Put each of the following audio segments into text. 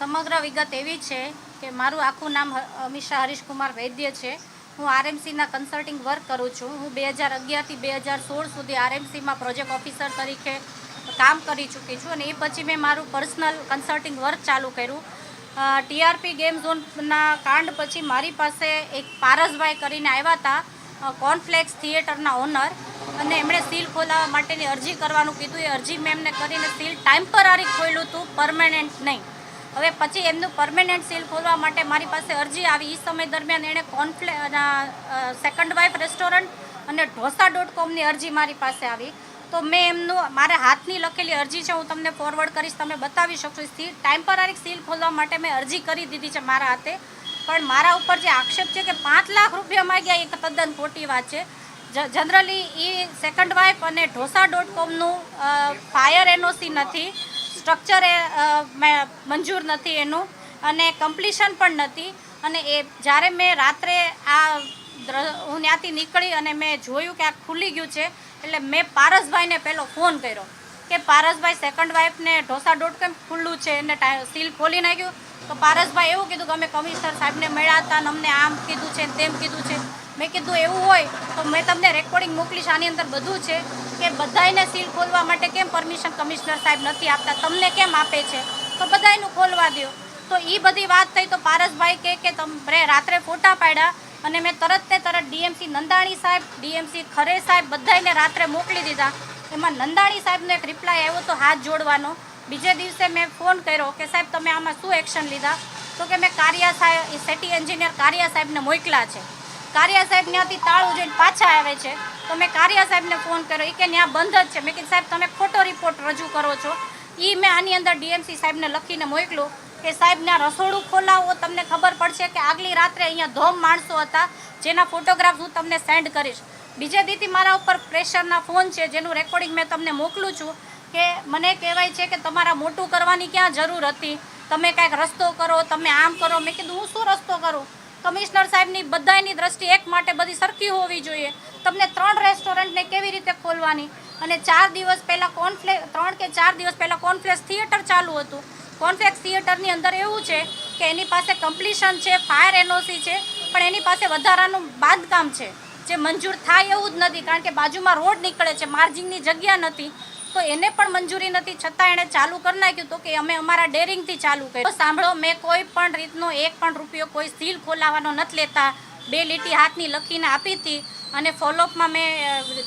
સમગ્ર વિગત એવી છે કે મારું આખું નામ અમીષા હરીશકુમાર વૈદ્ય છે. હું આરએમસીના કન્સલ્ટિંગ વર્ક કરું છું. હું 2011થી 2016 સુધી આરએમસીમાં પ્રોજેક્ટ ઓફિસર તરીકે કામ કરી ચૂકી છું અને એ પછી મેં મારું પર્સનલ કન્સલ્ટિંગ વર્ક ચાલુ કર્યું. ટીઆરપી ગેમ ઝોનના કાંડ પછી મારી પાસે એક પારસભાઈ કરીને આવ્યા હતા, કોર્નફ્લેક્સ થિયેટરના ઓનર, અને એમણે સીલ ખોલાવવા માટેની અરજી કરવાનું કીધું. એ અરજી મેં એમને કરીને સીલ ટેમ્પરરી ખોલ્યું હતું, પરમેનન્ટ નહીં. હવે પછી એમનું પરમેનન્ટ સીલ ખોલવા માટે મારી પાસે અરજી આવી. એ સમય દરમિયાન એણે સેકન્ડ વાઇફ રેસ્ટોરન્ટ અને ઢોસા.comની અરજી મારી પાસે આવી. તો મેં એમનું મારા હાથની લખેલી અરજી છે, હું તમને ફોરવર્ડ કરીશ, તમે બતાવી શકશો. ટેમ્પરરી સીલ ખોલવા માટે મેં અરજી કરી દીધી છે મારા હાથે. પણ મારા ઉપર જે આક્ષેપ છે કે 5 લાખ રૂપિયા માંગ્યા, એ તદ્દન ખોટી વાત છે. જનરલી એ સેકન્ડ વાઇફ અને ઢોસા.comનું ફાયર એનઓસી નથી, સ્ટ્રક્ચર મંજૂર નથી એનું, અને કમ્પ્લીશન પણ નથી. અને એ જ્યારે મેં રાત્રે હું ત્યાંથી નીકળી અને મેં જોયું કે આ ખુલી ગયું છે, એટલે મેં પારસભાઈને પહેલો ફોન કર્યો કે પારસભાઈ, સેકન્ડ વાઇફને ઢોસા.com ખુલ્લું છે અને સીલ ખોલી નાખ્યું. તો પારસભાઈ એવું કીધું કે અમે કમિશનર સાહેબને મળ્યા હતા અને અમને આમ કીધું છે તેમ કીધું છે. મેં કીધું એવું હોય તો મેં તમને રેકોર્ડિંગ મોકલીશ, આની અંદર બધું છે કે બધાને સીલ ખોલવા માટે કેમ પરમિશન કમિશનર સાહેબ નથી આપતા, તમને કેમ આપે છે, તો બધાયનું ખોલવા દો. તો એ બધી વાત થઈ. તો પારસભાઈ કે તમે રાત્રે ફોટા પાડ્યા અને મેં તરત ને તરત ડીએમસી નંદાણી સાહેબ, ડીએમસી ખરે સાહેબ બધાને રાત્રે મોકલી દીધા. એમાં નંદાણી સાહેબનો એક રિપ્લાય આવ્યો તો હાથ જોડવાનો. બીજે દિવસે મેં ફોન કર્યો કે સાહેબ તમે આમાં શું એક્શન લીધા? તો કે મેં કારિયા સાહેબ, સિટી એન્જિનિયર કારિયા સાહેબને મોકલ્યા છે. કારિયા સાહેબ ત્યાંથી તાળું જોઈને પાછા આવે છે. તો મેં કારિયા સાહેબને ફોન કર્યો, એ કે ત્યાં બંધ જ છે. મેં કીધું સાહેબ તમે ખોટો રિપોર્ટ રજૂ કરો છો. એ મેં આની અંદર ડીએમસી સાહેબને લખીને મોકલું કે સાહેબ ત્યાં રસોડું ખોલાવો, તમને ખબર પડશે કે આગલી રાત્રે અહીંયા ધોમ માણસો હતા, જેના ફોટોગ્રાફ હું તમને સેન્ડ કરીશ. બીજે દીથી મારા ઉપર પ્રેશરના ફોન છે, જેનું રેકોર્ડિંગ મેં તમને મોકલું છું. કે મને કહેવાય છે કે તમારા મોટું કરવાની ક્યાં જરૂર હતી, તમે કાંઈક રસ્તો કરો, તમે આમ કરો. મેં કીધું હું શું રસ્તો કરું? કમિશનર સાહેબની બધાની દ્રષ્ટિ એક માટે બધી સરખી હોવી જોઈએ. તમને 3 રેસ્ટોરન્ટને કેવી રીતે ખોલવાની? અને 3 કે 4 દિવસ પહેલાં કોર્નફ્લેક્સ થિયેટર ચાલુ હતું. કોર્નફ્લેક્સ થિયેટરની અંદર એવું છે કે એની પાસે કમ્પ્લીશન છે, ફાયર એનઓસી છે, પણ એની પાસે વધારાનું બાંધકામ છે જે મંજૂર થાય એવું જ નથી, કારણ કે બાજુમાં રોડ નીકળે છે, માર્જિનની જગ્યા નથી, તો એને પણ મંજૂરી નથી. છતાં એણે ચાલુ કરી નાખ્યું. તો કે અમે અમારા ડેરિંગથી ચાલુ કર્યું. સાંભળો, મેં કોઈ પણ રીતનો 1 પણ રૂપિયો કોઈ સીલ ખોલાવાનો નથી લેતા. 2 લીટી હાથની લખીને આપી હતી અને ફોલોઅપમાં મેં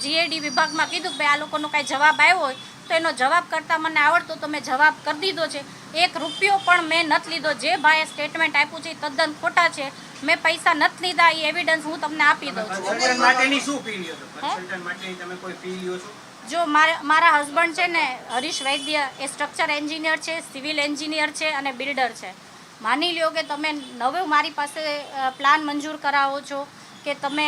જીએડી વિભાગમાં કીધું કે આ લોકોનો કાંઈ જવાબ આવ્યો હોય તો એનો જવાબ કરતાં મને આવડતો તો મેં જવાબ કરી દીધો છે. 1 રૂપિયો પણ મેં નથી લીધો. જે ભાઈએ સ્ટેટમેન્ટ આપ્યું છે એ તદ્દન ખોટા છે. મેં પૈસા નથી લીધા, એ એવિડન્સ હું તમને આપી દઉં છું. જો મારા હસબન્ડ છે ને હરીશ વૈદ્ય, એ સ્ટ્રક્ચર એન્જિનિયર છે, સિવિલ એન્જિનિયર છે અને બિલ્ડર છે. માની લ્યો કે તમે નવું મારી પાસે પ્લાન મંજૂર કરાવો છો કે તમે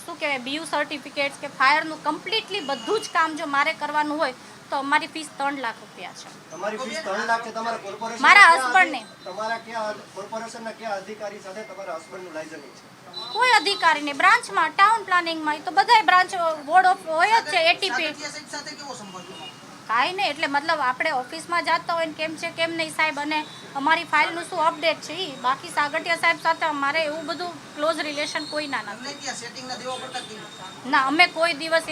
શું કહેવાય બીયુ સર્ટિફિકેટ્સ કે ફાયરનું કમ્પ્લીટલી બધું જ કામ જો મારે કરવાનું હોય તો અમારી ફીસ 3 લાખ રૂપિયા છે. તમારી ફીસ 3 લાખ છે. તમારા કોર્પોરેશન મારા હસબન્ડને, તમારા ક્યાં કોર્પોરેશનના કયા અધિકારી સાથે તમારા હસબન્ડનું લાયસન્સ છે? કોઈ અધિકારી નહીં. બ્રાન્ચમાં, ટાઉન પ્લાનિંગમાં, તો બધાય બ્રાન્ચ બોર્ડ ઓફ હોય જ છે, એટીપી કાંઈ નહીં. એટલે મતલબ આપણે ઓફિસમાં જતા હોય ને કેમ છે કેમ નહીં સાહેબ, અને અમારી ફાઇલનું શું અપડેટ છે એ બાકી સાગઠિયા સાહેબ સાથે અમારે એવું બધું ક્લોઝ રિલેશન કોઈના નથી. ના, અમે કોઈ દિવસ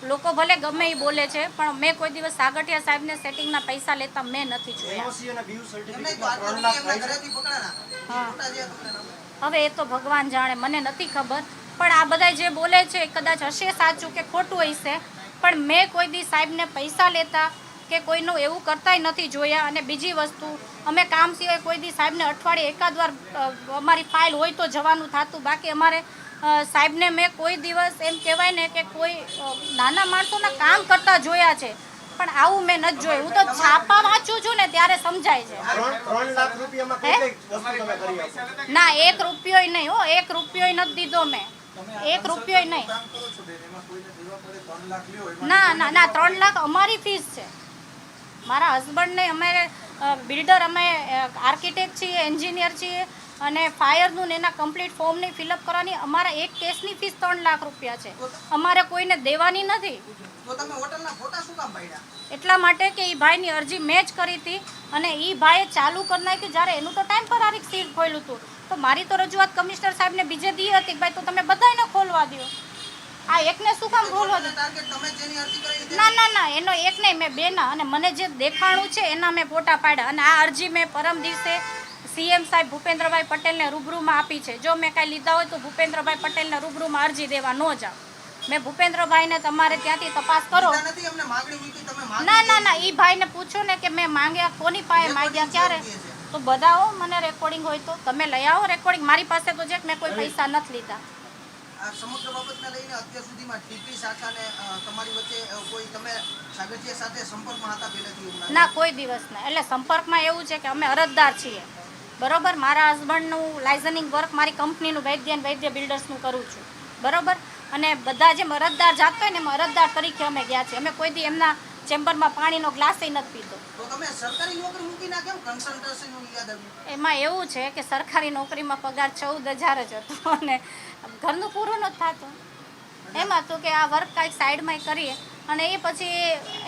લોકો ભલે ગમે એ બોલે છે, પણ મેં કોઈ દિવસ સાગઠિયા સાહેબને સેટિંગના પૈસા લેતા મેં નથી જોયા. હા, હવે એ તો ભગવાન જાણે, મને નથી ખબર. પણ આ બધા જે બોલે છે કદાચ હશે સાચું કે ખોટું હશે, પણ મેં કોઈ દી સાહેબને પૈસા લેતા કે કોઈનું એવું કરતાંય નથી જોયા. અને બીજી વસ્તુ, અમે કામ સિવાય કોઈ દી સાહેબને અઠવાડિયે એકાદ વાર અમારી ફાઇલ હોય તો જવાનું થતું. બાકી અમારે સાહેબને મેં કોઈ દિવસ એમ કહેવાય ને કે કોઈ નાના માણસોના કામ કરતા જોયા છે, પણ આવું મેં નથી જોયું. હું તો છાપા વાંચું છું ને ત્યારે સમજાય છે. 3 લાખ રૂપિયામાં કઈ કઈ વસ્તુ તમે કરી આપો? ના, 1 રૂપિયોય નહીં હો, 1 રૂપિયોય નથી દીધો મેં. 1 રૂપિયોય નહીં. ના, 3 લાખ અમારી ફીસ છે. મારા હસબન્ડને, અમે બિલ્ડર, અમે આર્કિટેક્ટ છીએ, એન્જિનિયર છીએ, અને ફાયરનું ને એના કમ્પ્લીટ ફોર્મની ફિલઅપ કરવાની અમારા એક કેસની ફીસ 3 લાખ રૂપિયા છે. અમારે કોઈને દેવાની નથી. તો તમે હોટલના ફોટા શું કામ પાડ્યા? એટલા માટે કે એ ભાઈની અરજી મેં જ કરી હતી અને એ ભાઈએ ચાલુ કરી નાખ્યું જ્યારે એનું તો ટેમ્પરરી સીલ ખોલ્યું હતું. તો મારી તો રજૂઆત કમિશનર સાહેબને બીજે દી હતી કે ભાઈ તો તમે બધાને ખોલવા દો. આ એકને શું કામ ખોલવા દો? ટાર્ગેટ તમે જેની અરજી કરી ના એનો એક નહીં, મેં બેના અને મને જે દેખાણું છે એના મેં ફોટા પાડ્યા. અને આ અરજી મેં પરમ દિવસે સીએમ સાહેબ ભૂપેન્દ્રભાઈ પટેલને રૂબરૂમાં આપી છે. જો મેં કાંઈ લીધા હોય તો ભૂપેન્દ્રભાઈ પટેલને રૂબરૂમાં અરજી દેવા ન જાઓ. મેં ભૂપેન્દ્રભાઈને તમારે ત્યાંથી તપાસ કરો. નથી અમને માગણી મૂકી, તમે માગણી ના એ ભાઈને પૂછો ને કે મેં માંગ્યા કોની પાસે માંગ્યા ક્યારે. તો બધાઓ મને રેકોર્ડિંગ હોય તો તમે લઈ આવો રેકોર્ડિંગ. મારી પાસે તો છે કે મેં કોઈ પૈસા નથી લીધા. આ સમગ્ર બાબતને લઈને અત્યાર સુધીમાં ટીપી શાખાને તમારી વચ્ચે કોઈ તમે સાગરજીયા સાથે સંપર્કમાં હતા પહેલેથી એવું લાગે? ના, કોઈ દિવસ ના. એટલે સંપર્કમાં એવું છે કે અમે અરજદાર છીએ, બરોબર. મારા હસબન્ડનું લાઇઝનિંગ વર્ક મારી કંપનીનું વૈદ્ય બિલ્ડર્સનું કરું છું, બરોબર. અને બધા જેમ અરજદાર જાતો હોય ને એમ અરજદાર તરીકે અમે ગયા છીએ. અમે કોઈ દી એમના ચેમ્બરમાં પાણીનો ગ્લાસ નથી પીધો. તો તમે સરકારી નોકરી મૂકીને કેમ કન્સલ્ટન્સીનું યાદ આવ્યું? એમાં એવું છે કે સરકારી નોકરીમાં પગાર 14,000 જ હતો અને ઘરનું પૂરું નથી થતું. એમાં હતું કે આ વર્ક કાંઈક સાઈડમાં કરીએ અને એ પછી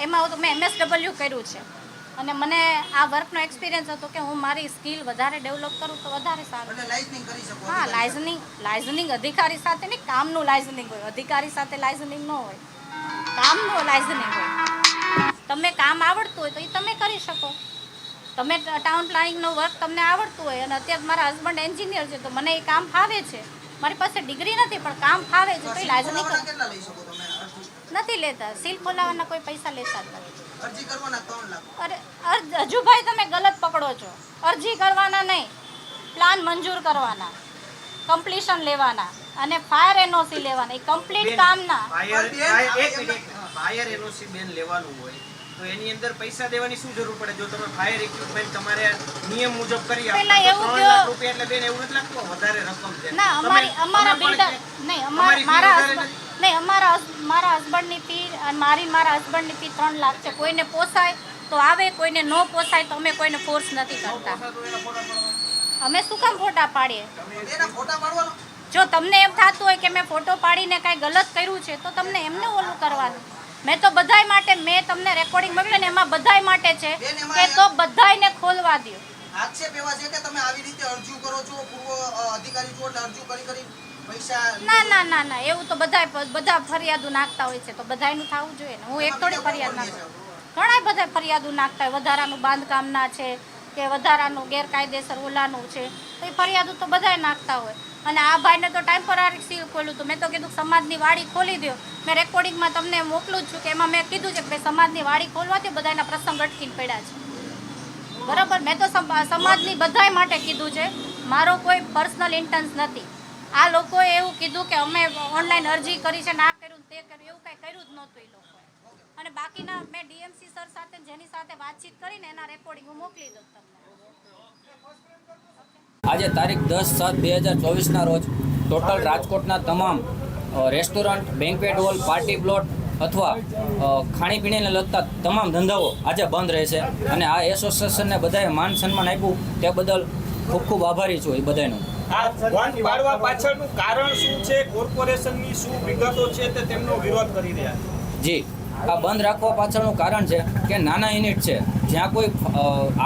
એમાં તો મેં MSW કર્યું છે અને મને આ વર્કનો એક્સપિરિયન્સ હતો કે હું મારી સ્કિલ વધારે ડેવલપ કરું તો વધારે સારું. એટલે લાઇઝનિંગ કરી શકો? હા, લાઇઝનિંગ અધિકારી સાથે નહીં, કામનું લાઇઝનિંગ હોય. અધિકારી સાથે લાઇઝનિંગ ન હોય, કામનું લાઇઝનિંગ હોય. તમને કામ આવડતું હોય તો એ તમે કરી શકો. તમે ટાઉન પ્લાનિંગનો વર્ક તમને આવડતું હોય અને અત્યારે મારા હસબન્ડ એન્જિનિયર છે તો મને એ કામ ફાવે છે. મારી પાસે ડિગ્રી નથી પણ કામ ફાવે છે તો એ લાઇઝનિંગ કેટલા લઈ શકો તમે અરજી? નથી લેતા. સીલ ખોલાવવાના કોઈ પૈસા લેતા જ નથી. અરજી કરવાના 3 લાખ? અરે હજુ ભાઈ તમે ગલત પકડો છો. અરજી કરવાના નહીં, પ્લાન મંજૂર કરવાના, કમ્પ્લીશન લેવાના અને ફાયર એનઓસી લેવાના. એ કમ્પ્લીટ કામના ફાયર એનઓસી બેન લેવાનું હોય તો એની અંદર પૈસા દેવાની શું જરૂર પડે? જો તમે ફાયર ઇક્વિપમેન્ટ તમારે નિયમ મુજબ કરી આપો પેલા એવું 3 લાખ રૂપિયા એટલે બેન એવું નથી લાગતું વધારે રકમ છે? ના, અમારા બિલ્ડર નહીં, મારા હસબન્ડની ફી અને મારા હસબન્ડની ફી 3 લાખ છે. કોઈને પોસાય તો આવે, કોઈને ન પોસાય તો અમે કોઈને ફોર્સ નથી કરતા. અમે શું કામ ફોટા પાડીએ? એના ફોટા પાડવાનો? જો તમને એમ થતું હોય કે મેં ફોટો પાડીને કાંઈ ગલત કર્યું છે તો તમને એમને ઓલું કરવાનું. મેં તો બધાય માટે મેં તમને રેકોર્ડિંગ મોકલ્યું ને એમાં બધાય માટે છે કે તો બધાયને ખોલવા દો. આક્ષેપ એવા છે કે તમે આવી રીતે અરજી કરો છો, પૂર્વ અધિકારી છો એટલે અરજી કરી પૈસા? ના એવું તો બધા ફરિયાદો નાખતા હોય છે તો બધાયનું થવું જોઈએ ને. હું એક થોડી ફરિયાદ નાખું. ઘણા બધા ફરિયાદો નાખતા હોય, વધારાનું બાંધકામના છે કે વધારાનું ગેરકાયદેસર ઓલાનું છે તો એ ફરિયાદો તો બધાય નાખતા હોય. અને આ ભાઈને તો ટેમ્પરરી સીલ ખોલ્યું હતું. મેં તો કીધું સમાજની વાડી ખોલી દો. મેં રેકોર્ડિંગમાં તમને મોકલું જ છું કે એમાં મેં કીધું છે કે ભાઈ સમાજની વાડી ખોલવાથી બધાના પ્રસંગ અટકીને પડ્યા છે, બરાબર. મેં તો સમાજની બધાય માટે કીધું છે, મારો કોઈ પર્સનલ ઇન્ટન્સ નથી. આ લોકોએ એવું કીધું કે અમે ઓનલાઈન અરજી કરી છે ને આ કર્યું તે કર્યું, એવું કાંઈ કર્યું જ નહોતું એ લોકોએ. અને બાકીના મેં ડીએમસી સર સાથે જેની સાથે વાતચીત કરીને એના રેકોર્ડિંગ હું મોકલી દઉં તમને. આજે તારીખ 10/7/2024ના રોજ ટોટલ રાજકોટના તમામ restaurant, banquet hall, party plot અથવા ખાણીપીણીને લગતા તમામ ધંધાઓ આજે બંધ રહેશે. અને આ એસોસિએશનને બધાએ માન સન્માન આપ્યું તે બદલ ખૂબ ખૂબ આભારી છું એ બધાનો. આ બંધ પાડવા પાછળનું કારણ શું છે? કોર્પોરેશનની શું વિગતો છે તે તેમનો વિરોધ કરી રહ્યા છે? જી, આ બંધ રાખવા પાછળનું કારણ છે કે નાના યુનિટ છે જ્યાં કોઈ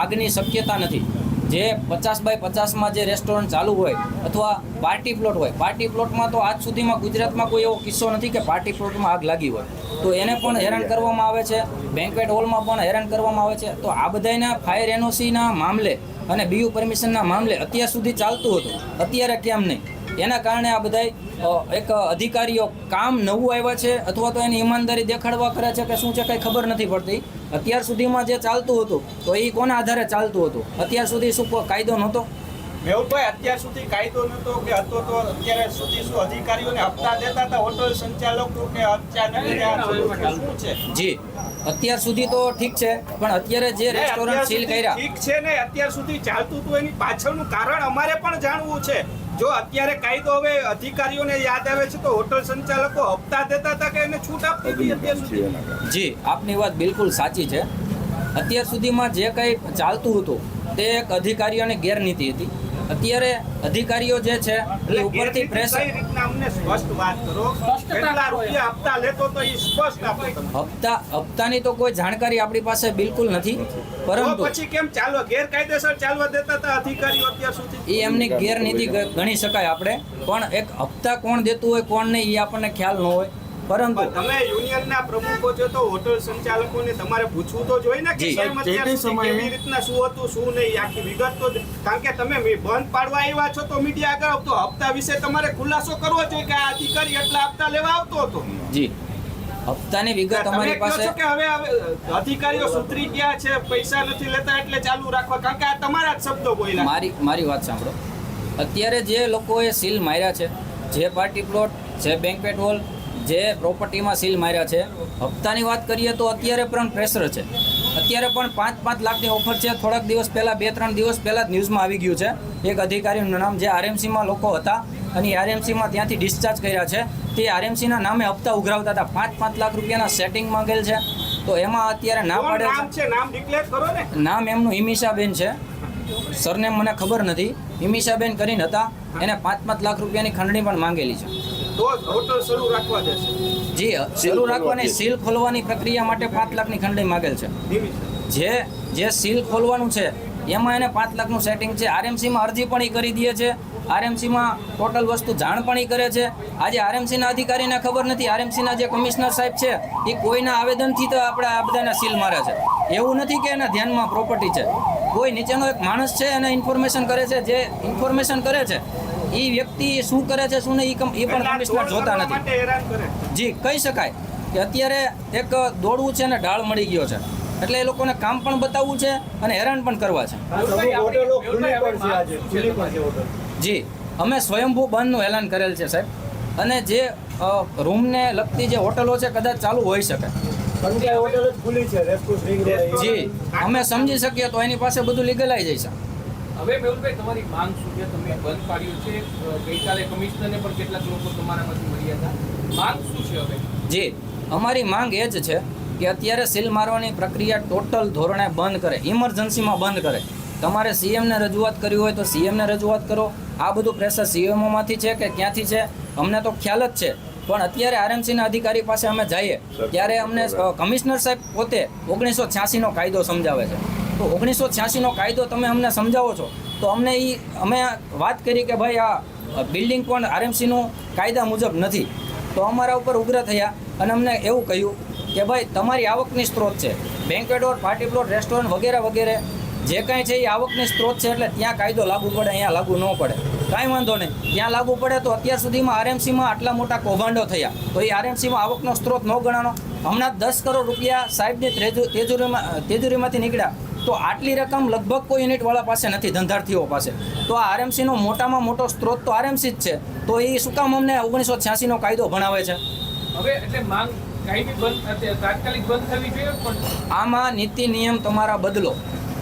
આગની શક્યતા નથી. જે 50x50માં જે રેસ્ટોરન્ટ ચાલુ હોય અથવા પાર્ટી પ્લોટ હોય, પાર્ટી પ્લોટમાં તો આજ સુધીમાં ગુજરાતમાં કોઈ એવો કિસ્સો નથી કે પાર્ટી પ્લોટમાં આગ લાગી હોય. તો એને પણ હેરાન કરવામાં આવે છે, બેન્ક્વેટ હોલમાં પણ હેરાન કરવામાં આવે છે. તો આ બધાના ફાયર એનઓસીના મામલે અને બીયુ પરમિશનના મામલે અત્યાર સુધી ચાલતું હતું, અત્યારે કેમ નહીં? એના કારણે આ બધાય એક અધિકારીઓ કામ નવું આવ્યા છે અથવા તો એની ઈમાનદારી દેખાડવા કરે છે કે શું છે કંઈ ખબર નથી પડતી. અત્યાર સુધીમાં જે ચાલતું હતું તો એ કોના આધારે ચાલતું હતું? અત્યાર સુધી શું કાયદો નહોતો? મેહુલભાઈ, અત્યાર સુધી કાયદો નહોતો કે હતો તો અત્યારે સુધી શું અધિકારીઓને હપ્તા દેતા હતા હોટલ સંચાલકો કે શું છે? જી, અત્યાર સુધી તો ઠીક છે પણ અત્યારે જે રેસ્ટોરન્ટ સીલ કર્યા ઠીક છે ને, અત્યાર સુધી ચાલતું હતું એની પાછળનું કારણ અમારે પણ જાણવું છે. જો અત્યારે કાયદો હવે અધિકારીઓને યાદ આવે છે તો હોટલ સંચાલકો હપ્તા દેતા હતા કે એને છૂટ આપતી હતી અત્યાર સુધી? જી, આપની વાત બિલકુલ સાચી છે. અત્યાર સુધીમાં જે કંઈ ચાલતું હતું તે એક અધિકારીઓની ગેરનીતિ હતી અત્યારે અધિકારીઓ જે છે એ ઉપરથી પ્રેશર કઈ રીતના અમને સ્પષ્ટ વાત કરો, કેટલા રૂપિયા હપ્તા લેતો તો એ સ્પષ્ટ આપો તમે. હપ્તાની તો કોઈ જાણકારી આપણી પાસે બિલકુલ નથી, તો પરંતુ પછી કેમ ચાલવા ગેરકાયદેસર ચાલવા દેતા હતા અધિકારીઓ અત્યાર સુધી? એ એમની ગેરનીતિ ગણી શકાય આપણે, પણ એક હપ્તા કોણ દેતું હોય કોણ નહીં એ આપણને ખ્યાલ ન હોય. પરંતુ પણ તમે યુનિયનના પ્રમુખો છો તો હોટલ સંચાલકોને તમારે પૂછવું તો જોઈએ ને કે જી. કેમ અત્યાર સુધી કેવી રીતના શું હતું શું નહીં આખી વિગત તો કારણ કે તમે બંધ પાડવા આવ્યા છો તો મીડિયા આગળ આવતો હપ્તા વિશે તમારે ખુલાસો કરવો જોઈએ કે આ અધિકારી એટલા હપ્તા લેવા આવતો હતો. જી, હપ્તાની વિગત તમે અમારી કહો પાસે છો કે હવે અધિકારીઓ સુધરી ગયા છે, પૈસા નથી લેતા એટલે ચાલુ રાખવા, કારણ કે આ તમારા જ શબ્દો બોલ્યા. મારી વાત સાંભળો. અત્યારે જે લોકોએ સીલ માર્યા છે, જે પાર્ટી પ્લોટ, જે બેન્ક્વેટ હોલ, જે પ્રોપર્ટીમાં સીલ માર્યા છે, હપ્તાની વાત કરીએ તો અત્યારે પણ પ્રેશર છે. અત્યારે પણ 5-5 લાખની ઓફર છે. થોડાક દિવસ પહેલાં 2-3 દિવસ પહેલાં જ ન્યૂઝમાં આવી ગયું છે એક અધિકારીનું નામ, જે આરએમસીમાં લોકો હતા અને આરએમસીમાં ત્યાંથી ડિસ્ચાર્જ કર્યા છે, તે આરએમસીના નામે હપ્તા ઉઘરાવતા હતા. 5-5 લાખ રૂપિયાના સેટિંગ માંગેલ છે. તો એમાં અત્યારે ના કોણ પાડે નામ છે? નામ ડિક્લેર કરો ને. નામ એમનું હિમિશાબેન છે, સરનેમ મને ખબર નથી. હિમિશાબેન કરીને હતા, એને 5-5 લાખ રૂપિયાની ખંડણી પણ માંગેલી છે. તો જ હોટલ શરૂ રાખવા દેશે. જી, શરૂ રાખવાની સીલ ખોલવાની પ્રક્રિયા માટે 5 લાખની ખંડણી માંગેલ છે. જે સીલ ખોલવાનું છે એમાં એને 5 લાખનું સેટિંગ છે. આરએમસીમાં અરજી પણ એ કરી દે છે, આરએમસીમાં ટોટલ વસ્તુ જાણ પણ એ કરે છે. આજે આરએમસીના અધિકારીને ખબર નથી, આરએમસીના જે કમિશનર સાહેબ છે એ કોઈના આવેદનથી તો આપણે આ બધાના સીલ મારે છે. એવું નથી કે એના ધ્યાનમાં પ્રોપર્ટી છે. કોઈ નીચેનો એક માણસ છે એને ઇન્ફોર્મેશન કરે છે, જે ઇન્ફોર્મેશન કરે છે એ વ્યક્તિ શું કરે છે શું નહીં એ પણ કમિશનર જોતા નથી. માટે હેરાન કરે. જી, કહી શકાય કે અત્યારે એક દોડવું છે ને ઢાળ મળી ગયો છે, એટલે એ લોકોને કામ પણ બતાવવું છે અને હેરાન પણ કરવા છે. જી, અમે સ્વયંભૂ બંધનું એલાન કરેલ છે સાહેબ, અને જે રૂમને લગતી જે હોટલો છે કદાચ ચાલુ હોઈ શકે. જી, અમે સમજી શકીએ તો એની પાસે બધું લીગલાઈ જશે. હવે મેહુલભાઈ, તમારી માંગ શું છે? તમે બંધ પાડ્યું છે, ગઈકાલે કમિશનરને પણ કેટલાક લોકો તમારામાંથી મળ્યા હતા. માંગ શું છે હવે? જી, અમારી માંગ એ જ છે કે અત્યારે સીલ મારવાની પ્રક્રિયા ટોટલ ધોરણે બંધ કરે, ઇમરજન્સીમાં બંધ કરે. તમારે સીએમને રજૂઆત કરવી હોય તો સીએમને રજૂઆત કરો. આ બધું પ્રેશર સીએમઓમાંથી છે કે ક્યાંથી છે અમને તો ખ્યાલ જ છે, પણ અત્યારે આરએમસીના અધિકારી પાસે અમે જઈએ ત્યારે અમને કમિશનર સાહેબ પોતે 1986નો કાયદો સમજાવે છે. તો 1986નો કાયદો તમે અમને સમજાવો છો તો અમે વાત કરી કે ભાઈ આ બિલ્ડિંગ પણ આરએમસીનું કાયદા મુજબ નથી. તો અમારા ઉપર ઉગ્ર થયા અને અમને એવું કહ્યું કે ભાઈ તમારી આવકની સ્ત્રોત છે, banquet hall, party plot, restaurant વગેરે વગેરે જે કાંઈ છે એ આવકની સ્ત્રોત છે, એટલે ત્યાં કાયદો લાગુ પડે, અહીંયા લાગુ ન પડે. કાંઈ વાંધો નહીં, ત્યાં લાગુ પડે તો અત્યાર સુધીમાં આરએમસીમાં આટલા મોટા કૌભાંડો થયા તો એ આરએમસીમાં આવકનો સ્ત્રોત ન ગણાનો. હમણાં 10 કરોડ રૂપિયા સાહેબની તેજુરીમાંથી નીકળ્યા, તો આટલી રકમ લગભગ કોઈ યુનિટવાળા પાસે નથી, ધંધાર્થીઓ પાસે. તો આ આરએમસીનો મોટામાં મોટો સ્ત્રોત તો આરએમસી જ છે. તો એ શું કામ અમને 1986નો કાયદો ભણાવે છે? હવે એટલે માંગ કાયમી બંધ, તાત્કાલિક બંધ થવી જોઈએ. પણ આમાં નીતિ નિયમ તમારા બદલો.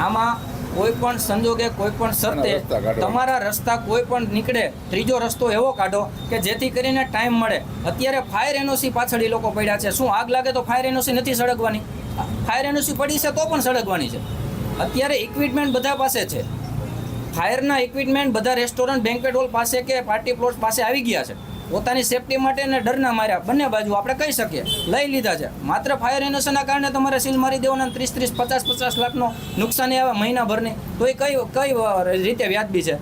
આમાં કોઈ પણ સંજોગે કોઈ પણ શરતે તમારા રસ્તા કોઈ પણ નીકળે, ત્રીજો રસ્તો એવો કાઢો કે જેથી કરીને ટાઈમ મળે. અત્યારે ફાયર એનઓસી પાછળ એ લોકો પડ્યા છે. શું આગ લાગે તો ફાયર એનઓસી નથી સળગવાની? ફાયર એનઓસી પડી છે તો પણ સળગવાની છે. અત્યારે ઇક્વિપમેન્ટ બધા પાસે છે, ફાયરના ઇક્વિપમેન્ટ બધા રેસ્ટોરન્ટ, બેન્ક્વેટ હોલ પાસે કે પાર્ટી પ્લોટ પાસે આવી ગયા છે. પોતાની સેફટી માટે ને ડરના માર્યા બંને બાજુ આપણે કહી શકીએ લઈ લીધા છે. માત્ર ફાયર એનઓસીના કારણે તમારે સીલ મારી દેવાના 30-50 લાખનો નુકસાની આવે મહિનાભરની, તો એ કઈ રીતે વ્યાજબી છે?